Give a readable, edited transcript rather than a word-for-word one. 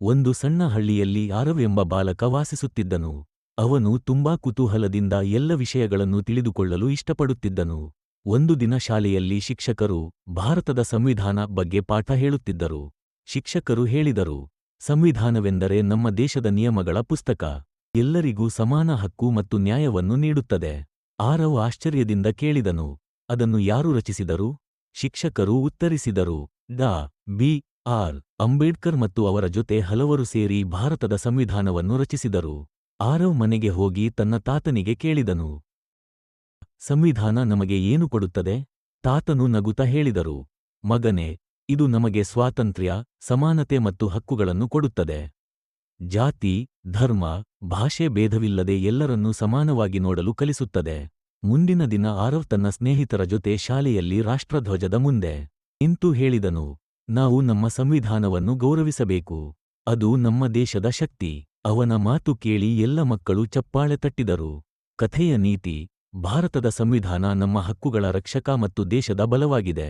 ಒಂದು ಸಣ್ಣ ಹಳ್ಳಿಯಲ್ಲಿ ಆರವ್ ಎಂಬ ಬಾಲಕ ವಾಸಿಸುತ್ತಿದ್ದನು. ಅವನು ತುಂಬಾ ಕುತೂಹಲದಿಂದ ಎಲ್ಲ ವಿಷಯಗಳನ್ನು ತಿಳಿದುಕೊಳ್ಳಲು ಇಷ್ಟಪಡುತ್ತಿದ್ದನು. ಒಂದು ದಿನ ಶಾಲೆಯಲ್ಲಿ ಶಿಕ್ಷಕರು ಭಾರತದ ಸಂವಿಧಾನ ಬಗ್ಗೆ ಪಾಠ ಹೇಳುತ್ತಿದ್ದರು. ಶಿಕ್ಷಕರು ಹೇಳಿದರು, ಸಂವಿಧಾನವೆಂದರೆ ನಮ್ಮ ದೇಶದ ನಿಯಮಗಳ ಪುಸ್ತಕ. ಎಲ್ಲರಿಗೂ ಸಮಾನ ಹಕ್ಕು ಮತ್ತು ನ್ಯಾಯವನ್ನು ನೀಡುತ್ತದೆ. ಆರವ್ ಆಶ್ಚರ್ಯದಿಂದ ಕೇಳಿದನು, ಅದನ್ನು ಯಾರು ರಚಿಸಿದರು? ಶಿಕ್ಷಕರು ಉತ್ತರಿಸಿದರು, ಡಾ. ಬಿ. ಆರ್. ಅಂಬೇಡ್ಕರ್ ಮತ್ತು ಅವರ ಜೊತೆ ಹಲವರು ಸೇರಿ ಭಾರತದ ಸಂವಿಧಾನವನ್ನು ರಚಿಸಿದರು. ಆರವ್ ಮನೆಗೆ ಹೋಗಿ ತನ್ನ ತಾತನಿಗೆ ಕೇಳಿದನು, ಸಂವಿಧಾನ ನಮಗೆ ಏನು ಕೊಡುತ್ತದೆ? ತಾತನು ನಗುತ್ತಾ ಹೇಳಿದರು, ಮಗನೇ, ಇದು ನಮಗೆ ಸ್ವಾತಂತ್ರ್ಯ, ಸಮಾನತೆ ಮತ್ತು ಹಕ್ಕುಗಳನ್ನು ಕೊಡುತ್ತದೆ. ಜಾತಿ, ಧರ್ಮ, ಭಾಷೆ ಭೇದವಿಲ್ಲದೆ ಎಲ್ಲರನ್ನೂ ಸಮಾನವಾಗಿ ನೋಡಲು ಕಲಿಸುತ್ತದೆ. ಮುಂದಿನ ದಿನ ಆರವ್ ತನ್ನ ಸ್ನೇಹಿತರ ಜೊತೆ ಶಾಲೆಯಲ್ಲಿ ರಾಷ್ಟ್ರಧ್ವಜದ ಮುಂದೆ ನಿಂತು ಹೇಳಿದನು, ನಾವು ನಮ್ಮ ಸಂವಿಧಾನವನ್ನು ಗೌರವಿಸಬೇಕು. ಅದು ನಮ್ಮ ದೇಶದ ಶಕ್ತಿ. ಅವನ ಮಾತು ಕೇಳಿ ಎಲ್ಲ ಮಕ್ಕಳು ಚಪ್ಪಾಳೆ ತಟ್ಟಿದರು. ಕಥೆಯ ನೀತಿ: ಭಾರತದ ಸಂವಿಧಾನ ನಮ್ಮ ಹಕ್ಕುಗಳ ರಕ್ಷಕ ಮತ್ತು ದೇಶದ ಬಲವಾಗಿದೆ.